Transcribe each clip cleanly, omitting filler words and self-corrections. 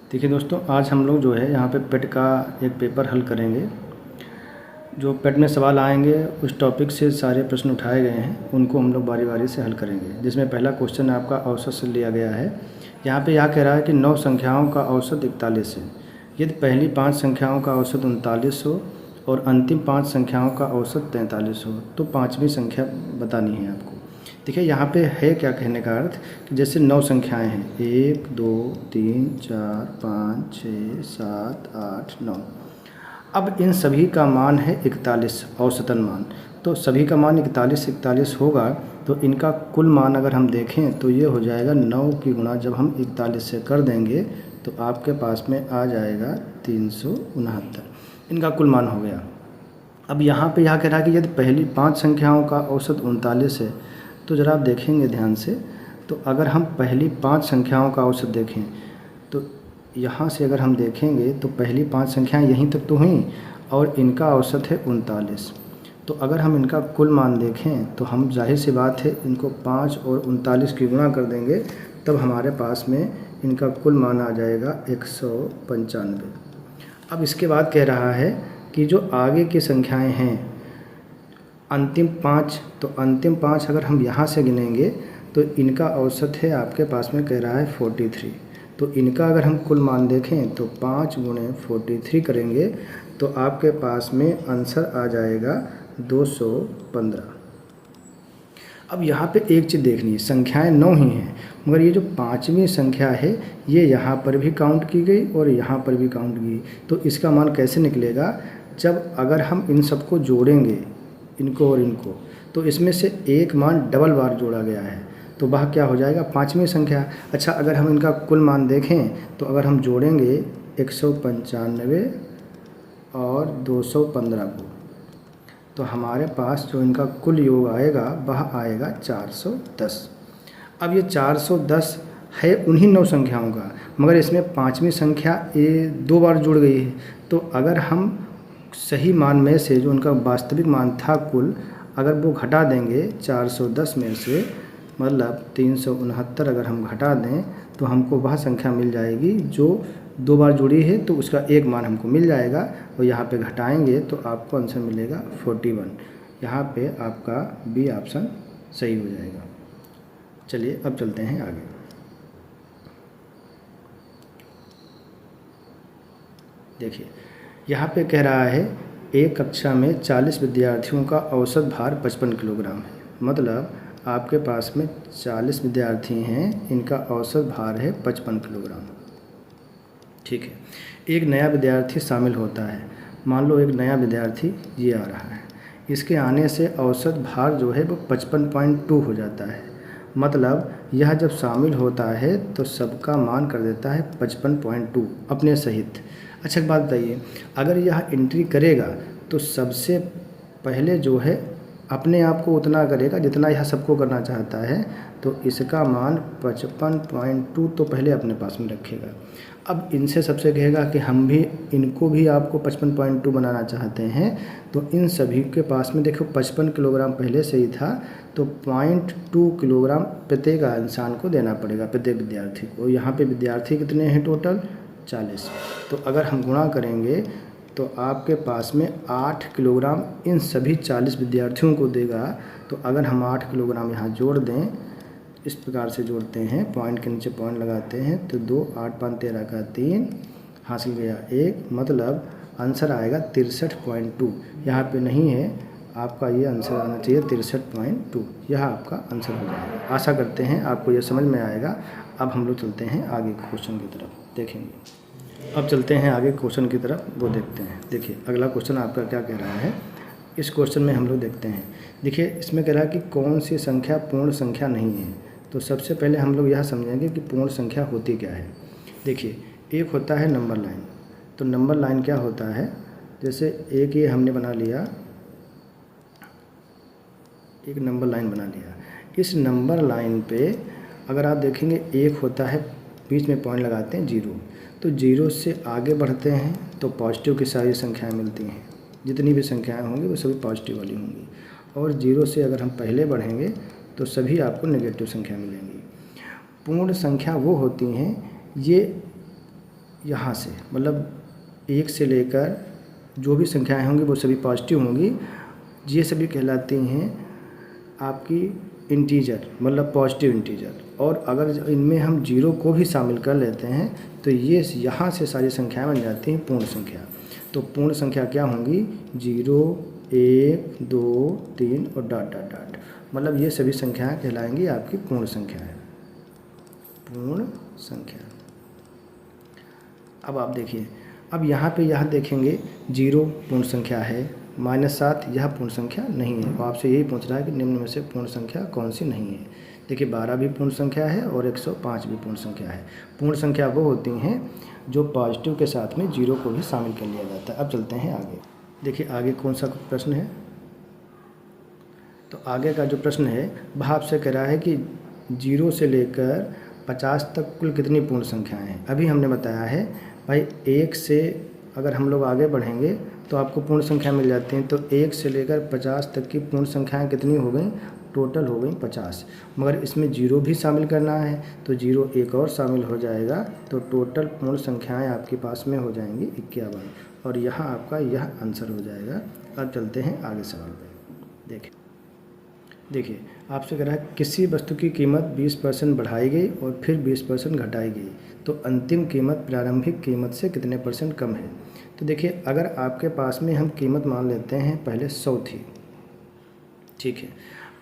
देखिए दोस्तों, आज हम लोग जो है यहाँ पे पेट का एक पेपर हल करेंगे। जो पेट में सवाल आएंगे उस टॉपिक से सारे प्रश्न उठाए गए हैं, उनको हम लोग बारी बारी से हल करेंगे। जिसमें पहला क्वेश्चन आपका औसत से लिया गया है। यहाँ पे यह कह रहा है कि 9 संख्याओं का औसत 41 है। यदि पहली 5 संख्याओं का औसत 39 हो और अंतिम 5 संख्याओं का औसत 43 हो तो पाँचवीं संख्या बतानी है आपको। देखिए यहाँ पे है क्या कहने का अर्थ कि जैसे 9 संख्याएं हैं, 1 2 3 4 5 6 7 8 9। अब इन सभी का मान है 41 औसतन मान। तो सभी का मान 41 होगा तो इनका कुल मान अगर हम देखें तो ये हो जाएगा 9 की गुणा जब हम 41 से कर देंगे तो आपके पास में आ जाएगा 369। इनका कुल मान हो गया। अब यहाँ पे यह कह रहा है कि यदि पहली 5 संख्याओं का औसत 39 है तो ज़रा आप देखेंगे ध्यान से। तो अगर हम पहली 5 संख्याओं का औसत देखें तो यहाँ से अगर हम देखेंगे तो पहली 5 संख्याएं यहीं तक तो हुई और इनका औसत है 39। तो अगर हम इनका कुल मान देखें तो हम जाहिर सी बात है इनको 5 और 39 की गुणा कर देंगे, तब हमारे पास में इनका कुल मान आ जाएगा 195। अब इसके बाद कह रहा है कि जो आगे की संख्याएं हैं अंतिम 5, तो अंतिम 5 अगर हम यहाँ से गिनेंगे तो इनका औसत है आपके पास में कह रहा है 43। तो इनका अगर हम कुल मान देखें तो 5 गुणे 43 करेंगे तो आपके पास में आंसर आ जाएगा 215। अब यहाँ पे एक चीज़ देखनी है, संख्याएं 9 ही हैं मगर ये जो पाँचवीं संख्या है ये यहाँ पर भी काउंट की गई और यहाँ पर भी काउंट की। तो इसका मान कैसे निकलेगा, जब अगर हम इन सबको जोड़ेंगे इनको और इनको, तो इसमें से एक मान डबल बार जोड़ा गया है तो वह क्या हो जाएगा, पाँचवीं संख्या। अच्छा, अगर हम इनका कुल मान देखें तो अगर हम जोड़ेंगे 195 और 215 को तो हमारे पास जो इनका कुल योग आएगा वह आएगा 410। अब ये 410 है उन्हीं 9 संख्याओं का, मगर इसमें पाँचवीं संख्या ये 2 बार जुड़ गई है। तो अगर हम सही मान में से जो उनका वास्तविक मान था कुल, अगर वो घटा देंगे 410 में से, मतलब 369 अगर हम घटा दें तो हमको वह संख्या मिल जाएगी जो 2 बार जुड़ी है, तो उसका एक मान हमको मिल जाएगा और यहाँ पे घटाएंगे तो आपको आंसर मिलेगा 41। यहाँ पे आपका बी ऑप्शन सही हो जाएगा। चलिए अब चलते हैं आगे। देखिए यहाँ पे कह रहा है एक कक्षा में 40 विद्यार्थियों का औसत भार 55 किलोग्राम है। मतलब आपके पास में 40 विद्यार्थी हैं, इनका औसत भार है 55 किलोग्राम। ठीक है, एक नया विद्यार्थी शामिल होता है। मान लो एक नया विद्यार्थी ये आ रहा है, इसके आने से औसत भार जो है वो 55.2 हो जाता है। मतलब यह जब शामिल होता है तो सबका मान कर देता है 55.2 अपने सहित। अच्छा एक बात बताइए, अगर यह एंट्री करेगा तो सबसे पहले जो है अपने आप को उतना करेगा जितना यह सबको करना चाहता है, तो इसका मान 55.2 तो पहले अपने पास में रखेगा। अब इनसे सबसे कहेगा कि हम भी इनको भी आपको 55.2 बनाना चाहते हैं, तो इन सभी के पास में देखो 55 किलोग्राम पहले से ही था, तो 0.2 किलोग्राम प्रत्येक इंसान को देना पड़ेगा, प्रत्येक विद्यार्थी को। यहाँ पे विद्यार्थी कितने हैं टोटल, 40। तो अगर हम गुणा करेंगे तो आपके पास में 8 किलोग्राम इन सभी 40 विद्यार्थियों को देगा। तो अगर हम 8 किलोग्राम यहाँ जोड़ दें, इस प्रकार से जोड़ते हैं, पॉइंट के नीचे पॉइंट लगाते हैं, तो 2 8 5 13 का 3 हासिल गया 1, मतलब आंसर आएगा 63.2। यहाँ पे नहीं है, आपका ये आंसर आना चाहिए 63.2। यह आपका आंसर हो जाएगा। आशा करते हैं आपको ये समझ में आएगा। अब हम लोग चलते हैं आगे क्वेश्चन की तरफ, देखेंगे। अब चलते हैं आगे क्वेश्चन की तरफ, वो देखते हैं। देखिए अगला क्वेश्चन आपका क्या कह रहा है, इस क्वेश्चन में हम लोग देखते हैं। देखिए इसमें कह रहा है कि कौन सी संख्या पूर्ण संख्या नहीं है। तो सबसे पहले हम लोग यह समझेंगे कि पूर्ण संख्या होती क्या है। देखिए एक होता है नंबर लाइन। तो नंबर लाइन क्या होता है, जैसे एक ये हमने बना लिया, एक नंबर लाइन बना लिया। इस नंबर लाइन पे अगर आप देखेंगे एक होता है, बीच में पॉइंट लगाते हैं 0, तो 0 से आगे बढ़ते हैं तो पॉजिटिव की सारी संख्याएं मिलती हैं। जितनी भी संख्याएं होंगी वो सभी पॉजिटिव वाली होंगी। और 0 से अगर हम पहले बढ़ेंगे तो सभी आपको नेगेटिव संख्या मिलेंगी। पूर्ण संख्या वो होती हैं, यहाँ से, मतलब 1 से लेकर जो भी संख्याएं होंगी वो सभी पॉजिटिव होंगी। ये सभी कहलाती हैं आपकी इंटीजर, मतलब पॉजिटिव इंटीजर। और अगर इनमें हम 0 को भी शामिल कर लेते हैं तो ये यहाँ से सारी संख्याएं बन जाती हैं पूर्ण संख्या। तो पूर्ण संख्या क्या होंगी? 0, 1, 2, 3 और डॉट डॉट डॉट, मतलब ये सभी संख्याएं कहलाएंगी आपकी पूर्ण संख्याएं, पूर्ण संख्या। अब आप देखिए, अब यहाँ पे यह देखेंगे 0 पूर्ण संख्या है, -7 यह पूर्ण संख्या नहीं है। और आपसे यही पूछ रहा है कि निम्न में से पूर्ण संख्या कौन सी नहीं है। देखिए 12 भी पूर्ण संख्या है और 105 भी पूर्ण संख्या है। पूर्ण संख्या वो होती हैं जो पॉजिटिव के साथ में 0 को भी शामिल कर लिया जाता है। अब चलते हैं आगे। देखिए आगे कौन सा प्रश्न है। तो आगे का जो प्रश्न है वह आपसे कह रहा है कि 0 से लेकर 50 तक कुल कितनी पूर्ण संख्याएं हैं। अभी हमने बताया है भाई 1 से अगर हम लोग आगे बढ़ेंगे तो आपको पूर्ण संख्या मिल जाती हैं। तो 1 से लेकर 50 तक की पूर्ण संख्याएं कितनी हो गई? टोटल हो गई 50। मगर इसमें 0 भी शामिल करना है तो 0 एक और शामिल हो जाएगा, तो टोटल पूर्ण संख्याएं आपके पास में हो जाएंगी 51। और यहाँ आपका यह आंसर हो जाएगा। अब चलते हैं आगे सवाल पे। देखिए आपसे कह रहा है किसी वस्तु की कीमत 20% बढ़ाई गई और फिर 20% घटाई गई तो अंतिम कीमत प्रारंभिक कीमत से कितने % कम है। तो देखिए अगर आपके पास में हम कीमत मान लेते हैं पहले 100 थी, ठीक है।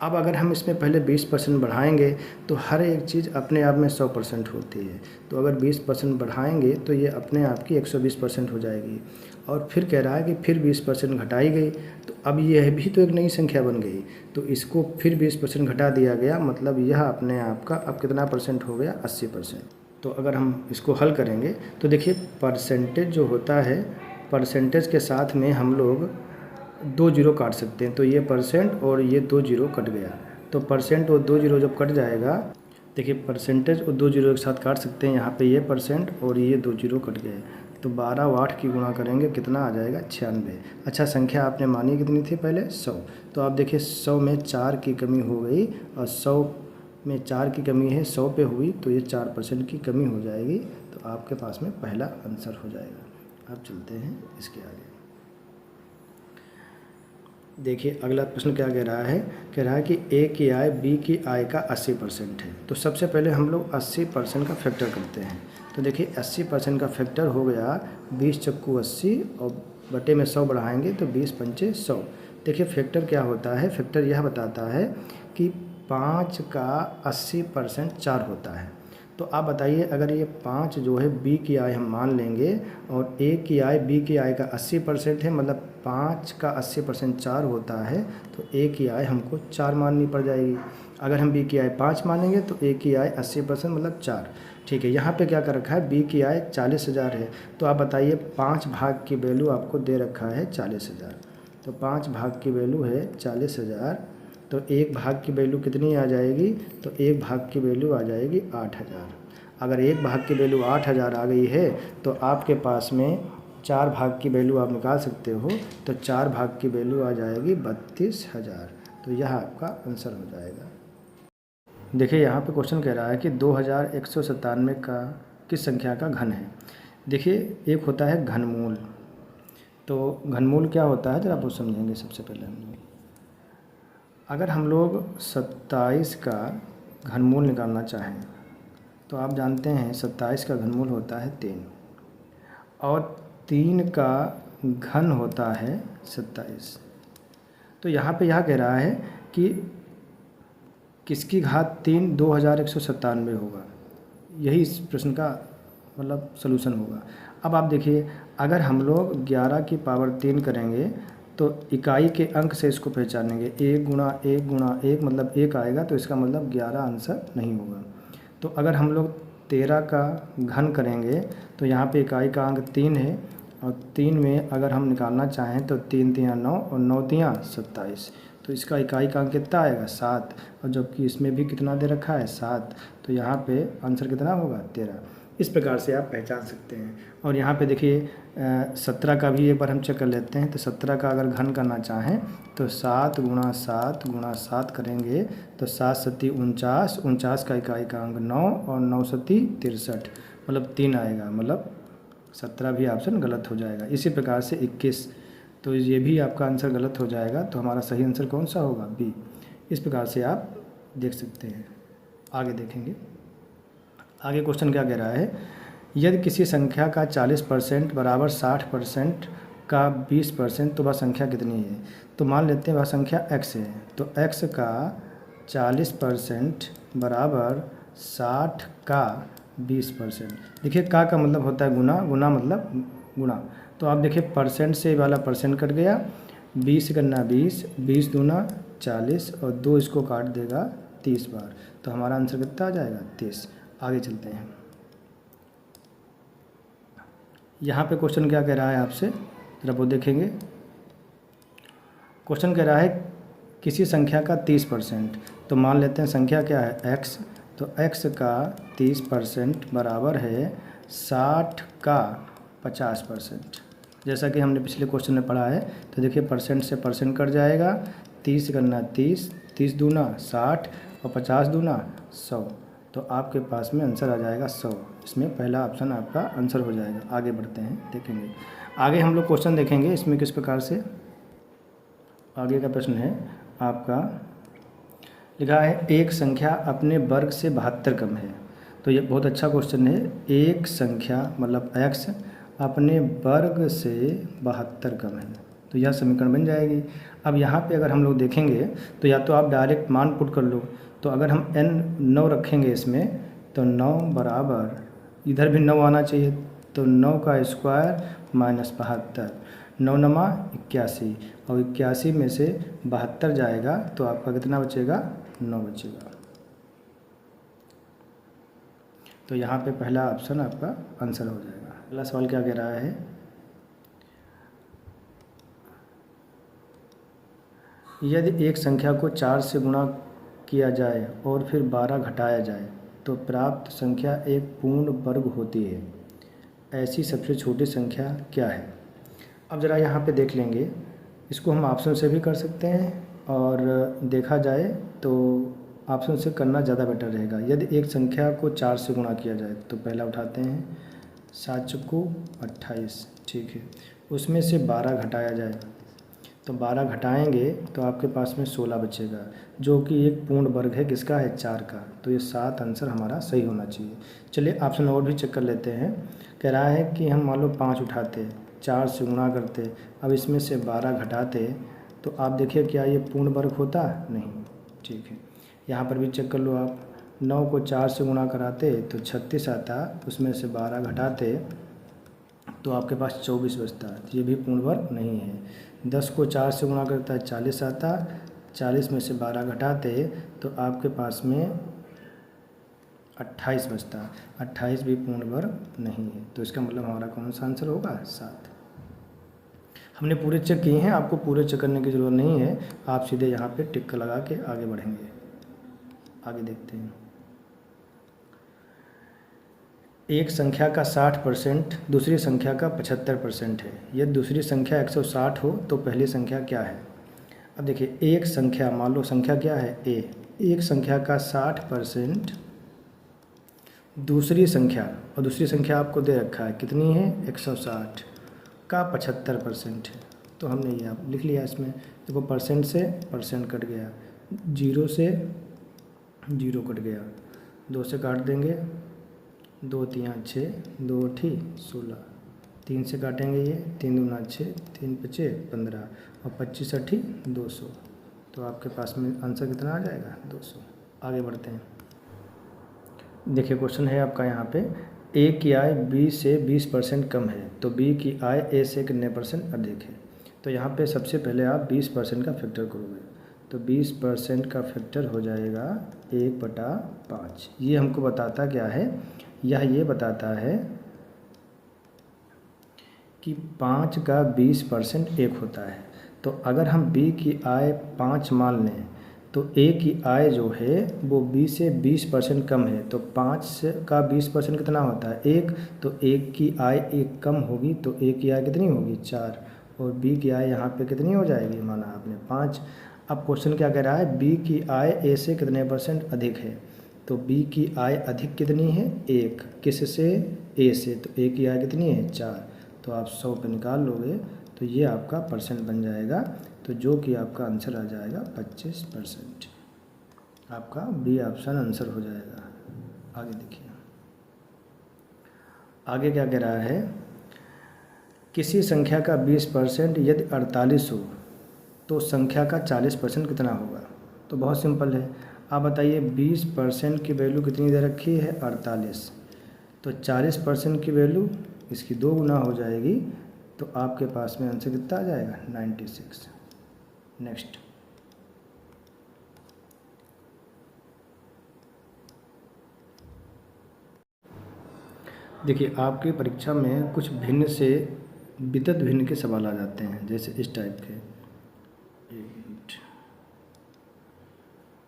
अब अगर हम इसमें पहले 20% बढ़ाएंगे तो हर एक चीज़ अपने आप में 100% होती है। तो अगर 20% बढ़ाएंगे तो ये अपने आप की 120% हो जाएगी। और फिर कह रहा है कि फिर 20% घटाई गई, तो अब यह भी तो एक नई संख्या बन गई, तो इसको फिर 20% घटा दिया गया, मतलब यह अपने आप का अब कितना % हो गया? 80%। तो अगर हम इसको हल करेंगे तो देखिए परसेंटेज जो होता है, परसेंटेज के साथ में हम लोग 2 जीरो काट सकते हैं। तो ये % और ये 2 जीरो कट गया। तो % और 2 जीरो जब कट जाएगा, देखिए परसेंटेज और 2 जीरो एक साथ काट सकते हैं। यहाँ पे ये % और ये 2 जीरो कट गए, तो 12 और 8 की गुणा करेंगे कितना आ जाएगा? 96। अच्छा संख्या आपने मानी कितनी थी पहले? 100। तो आप देखिए 100 में 4 की कमी हो गई और 100 में 4 की कमी है 100 पे हुई, तो ये 4% की कमी हो जाएगी। तो आपके पास में पहला आंसर हो जाएगा। अब चलते हैं इसके आगे। देखिए अगला प्रश्न क्या कह रहा है? कह रहा है कि ए की आय बी की आय का 80% है। तो सबसे पहले हम लोग 80% का फैक्टर करते हैं। तो देखिए 80% का फैक्टर हो गया 20 चक्कू 80 और बटे में 100 बढ़ाएंगे तो 20 पंचे 100। देखिए फैक्टर क्या होता है? फैक्टर यह बताता है कि 5 का 80% 4 होता है। तो आप बताइए अगर ये 5 जो है बी की आय हम मान लेंगे और ए की आय बी की आय का 80% है, मतलब 5 का 80% 4 होता है, तो ए की आय हमको 4 माननी पड़ जाएगी। अगर हम बी की आय 5 मानेंगे तो ए की आय 80% मतलब 4, ठीक है। यहाँ पे क्या कर रखा है? बी की आय 40,000 है। तो आप बताइए 5 भाग की वैल्यू आपको दे रखा है 40,000। तो 5 भाग की वैल्यू है 40,000, तो 1 भाग की वैल्यू कितनी आ जाएगी? तो 1 भाग की वैल्यू आ जाएगी 8,000। अगर 1 भाग की वैल्यू 8,000 आ गई है तो आपके पास में 4 भाग की वैल्यू आप निकाल सकते हो। तो 4 भाग की वैल्यू आ जाएगी 32,000। तो यह आपका आंसर हो जाएगा। देखिए यहाँ पे क्वेश्चन कह रहा है कि 2197 का किस संख्या का घन है। देखिए एक होता है घनमूल। तो घनमूल क्या होता है जरा आप समझेंगे। सबसे पहले हम लोग अगर हम लोग 27 का घनमूल निकालना चाहें तो आप जानते हैं 27 का घनमूल होता है 3 और 3 का घन होता है 27। तो यहाँ पे यह कह रहा है कि किसकी घात 3 2197 होगा। यही इस प्रश्न का मतलब सलूशन होगा। अब आप देखिए अगर हम लोग 11 की पावर 3 करेंगे तो इकाई के अंक से इसको पहचानेंगे। 1 गुणा 1 गुणा 1 मतलब 1 आएगा, तो इसका मतलब 11 आंसर नहीं होगा। तो अगर हम लोग 13 का घन करेंगे तो यहाँ पे इकाई का अंक 3 है और 3 में अगर हम निकालना चाहें तो 3 तियाँ 9 और 9 तियाँ 27। तो इसका इकाई का अंक कितना आएगा? 7। और जबकि इसमें भी कितना दे रखा है? 7। तो यहाँ पे आंसर कितना होगा? 13। इस प्रकार से आप पहचान सकते हैं। और यहाँ पे देखिए 17 का भी एक बार हम चेक कर लेते हैं। तो 17 का अगर घन करना चाहें तो 7 गुणा 7 गुणा 7 करेंगे तो 7 सत्ती 49, 49 का इकाई का अंक 9 और 9 सत्ती 63 मतलब 3 आएगा, मतलब 17 भी ऑप्शन गलत हो जाएगा। इसी प्रकार से 21, तो ये भी आपका आंसर गलत हो जाएगा। तो हमारा सही आंसर कौन सा होगा? बी। इस प्रकार से आप देख सकते हैं। आगे देखेंगे, आगे क्वेश्चन क्या कह रहा है, यदि किसी संख्या का 40% बराबर 60% का 20%, तो वह संख्या कितनी है? तो मान लेते हैं वह संख्या x है, तो x का 40% बराबर 60 का 20%। देखिए का मतलब होता है गुना, गुना मतलब गुणा। तो आप देखिए परसेंट से वाला परसेंट कट गया, 20 करना 20, 20 दूना 40 और 2 इसको काट देगा 30 बार। तो हमारा आंसर कितना आ जाएगा? 30। आगे चलते हैं। यहाँ पे क्वेश्चन क्या कह रहा है आपसे, जरा वो देखेंगे। क्वेश्चन कह रहा है किसी संख्या का 30%, तो मान लेते हैं संख्या क्या है? x, तो x का 30% बराबर है 60 का 50%। जैसा कि हमने पिछले क्वेश्चन में पढ़ा है, तो देखिए परसेंट से परसेंट कट जाएगा, 30 करना 30, 30 दूना 60 और 50 दूना 100। तो आपके पास में आंसर आ जाएगा 100। इसमें पहला ऑप्शन आपका आंसर हो जाएगा। आगे बढ़ते हैं, देखेंगे आगे हम लोग क्वेश्चन देखेंगे इसमें किस प्रकार से। आगे का प्रश्न है आपका, लिखा है एक संख्या अपने वर्ग से 72 कम है। तो ये बहुत अच्छा क्वेश्चन है। एक संख्या मतलब x अपने वर्ग से 72 कम है, तो यह समीकरण बन जाएगी। अब यहाँ पे अगर हम लोग देखेंगे तो या तो आप डायरेक्ट मान पुट कर लो, तो अगर हम n 9 रखेंगे इसमें, तो 9 बराबर, इधर भी 9 आना चाहिए, तो 9 का स्क्वायर माइनस 72, 9 नमा 81, और 81 में से 72 जाएगा तो आपका कितना बचेगा? 9 बचेगा। तो यहाँ पे पहला ऑप्शन आपका आंसर हो जाएगा। अगला सवाल क्या कह रहा है, यदि एक संख्या को 4 से गुणा किया जाए और फिर 12 घटाया जाए तो प्राप्त संख्या एक पूर्ण वर्ग होती है, ऐसी सबसे छोटी संख्या क्या है? अब ज़रा यहाँ पे देख लेंगे, इसको हम ऑप्शन से भी कर सकते हैं और देखा जाए तो ऑप्शन से करना ज़्यादा बेटर रहेगा। यदि एक संख्या को 4 से गुणा किया जाए तो पहला उठाते हैं, 7 चौको 28, ठीक है, उसमें से 12 घटाया जाए तो 12 घटाएंगे तो आपके पास में 16 बचेगा, जो कि एक पूर्ण वर्ग है, किसका है? 4 का। तो ये 7 आंसर हमारा सही होना चाहिए। चलिए ऑप्शन और भी चेक कर लेते हैं। कह रहा है कि हम मान लो 5 उठाते, 4 से गुणा करते, अब इसमें से 12 घटाते, तो आप देखिए क्या ये पूर्ण वर्ग होता? नहीं, ठीक है। यहाँ पर भी चेक कर लो आप, 9 को 4 से गुणा कराते तो 36 आता, उसमें से 12 घटाते तो आपके पास 24 बचता, तो ये भी पूर्ण वर्ग नहीं है। 10 को 4 से गुणा करता है 40 आता, 40 में से 12 घटाते तो आपके पास में 28 बचता, 28 भी पूर्ण वर्ग नहीं है। तो इसका मतलब हमारा कौन सा आंसर होगा? 7। हमने पूरे चेक किए हैं, आपको पूरे चेक करने की ज़रूरत नहीं है, आप सीधे यहाँ पे टिक लगा के आगे बढ़ेंगे। आगे देखते हैं, एक संख्या का 60% दूसरी संख्या का 75% है। यदि दूसरी संख्या 160 हो तो पहली संख्या क्या है? अब देखिए एक संख्या, मान लो संख्या क्या है? a, एक संख्या का 60% दूसरी संख्या, और दूसरी संख्या आपको दे रखा है कितनी है? 160 का 75% है। तो हमने ये आप लिख लिया। इसमें देखो परसेंट से परसेंट कट गया, 0 से 0 कट गया, 2 से काट देंगे, 2 3 6, 2 8 16, 3 से काटेंगे ये, 3 दूना 6, 3 5 15 और 25 8 200। तो आपके पास में आंसर कितना आ जाएगा? 200। आगे बढ़ते हैं, देखिए क्वेश्चन है आपका यहाँ पे, ए की आय बी से 20% कम है तो बी की आय ए से कितने % अधिक है? तो यहाँ पे सबसे पहले आप 20% का फैक्टर करोगे, तो 20% का फैक्टर हो जाएगा 1/5। ये हमको बताता क्या है? यह ये बताता है कि 5 का 20% 1 होता है। तो अगर हम b की आय 5 मान लें तो a की आय जो है वो b से 20% कम है, तो 5 से का 20% कितना होता है? 1। तो a की आय 1 कम होगी तो a की आय कितनी होगी? 4, और b की आय यहाँ पे कितनी हो जाएगी? माना आपने 5। अब क्वेश्चन क्या कह रहा है? b की आय a से कितने % अधिक है? तो b की आय अधिक कितनी है? 1। किससे? ए से, तो ए की आय कितनी है 4, तो आप 100 पे निकाल लोगे तो ये आपका परसेंट बन जाएगा, तो जो कि आपका आंसर आ जाएगा 25%। आपका बी ऑप्शन आंसर हो जाएगा। आगे देखिए, आगे क्या कह रहा है, किसी संख्या का 20% यदि 48 हो तो संख्या का 40% कितना होगा। तो बहुत सिंपल है, आप बताइए 20% की वैल्यू कितनी दे रखी है 48, तो 40% की वैल्यू इसकी 2 गुना हो जाएगी, तो आपके पास में आंसर कितना आ जाएगा 96। नेक्स्ट, देखिए आपकी परीक्षा में कुछ भिन्न से वितत भिन्न के सवाल आ जाते हैं, जैसे इस टाइप के,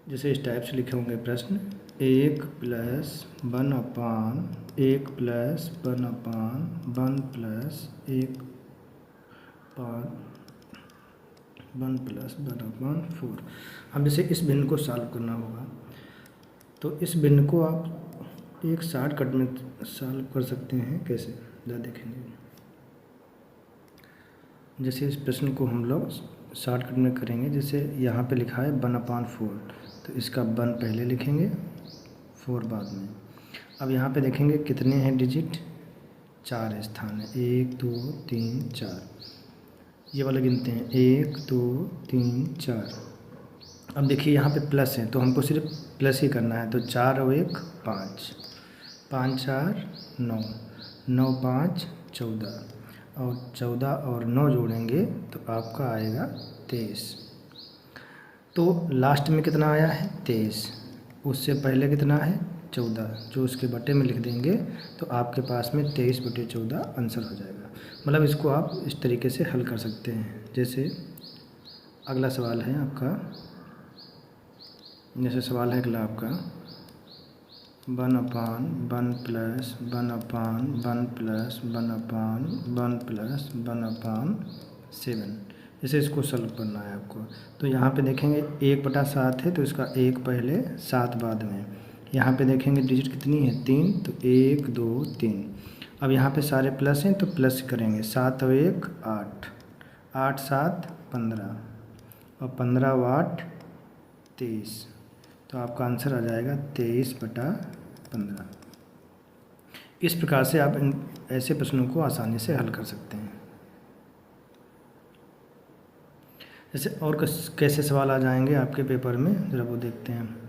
जैसे इस टाइप से लिखे होंगे प्रश्न, 1 + 1/1 + 1/1 + 1 + 1/4। अब जैसे इस भिन्न को सॉल्व करना होगा, तो इस भिन्न को आप एक शॉर्टकट में सॉल्व कर सकते हैं। कैसे, ज़रा देखेंगे। जैसे इस प्रश्न को हम लोग शॉर्टकट में करेंगे, जैसे यहाँ पे लिखा है 1/4, तो इसका 1 पहले लिखेंगे, 4 बाद में। अब यहाँ पे देखेंगे कितने हैं डिजिट, 4 स्थान है, 1 2 3 4, ये वाला गिनते हैं 1 2 3 4। अब देखिए यहाँ पे प्लस है, तो हमको सिर्फ प्लस ही करना है, तो 4 और 1 5, 5 4 9, 9 5 14, और 14 और 9 जोड़ेंगे तो आपका आएगा 23। तो लास्ट में कितना आया है 23, उससे पहले कितना है 14, जो उसके बटे में लिख देंगे तो आपके पास में 23/14 आंसर हो जाएगा। मतलब इसको आप इस तरीके से हल कर सकते हैं। जैसे अगला सवाल है आपका, जैसे सवाल है अगला आपका 1/1 + 1/1 + 1/1 + 1/7, जैसे इसको सॉल्व करना है आपको। तो यहाँ पे देखेंगे 1/7 है, तो इसका 1 पहले 7 बाद में। यहाँ पे देखेंगे डिजिट कितनी है 3, तो 1 2 3। अब यहाँ पे सारे प्लस हैं तो प्लस करेंगे, 7 और 1 8, 8 7 15, और 15 और 8 23, तो आपका आंसर आ जाएगा 23/15। इस प्रकार से आप इन ऐसे प्रश्नों को आसानी से हल कर सकते हैं। जैसे और कैसे सवाल आ जाएंगे आपके पेपर में, ज़रा वो देखते हैं।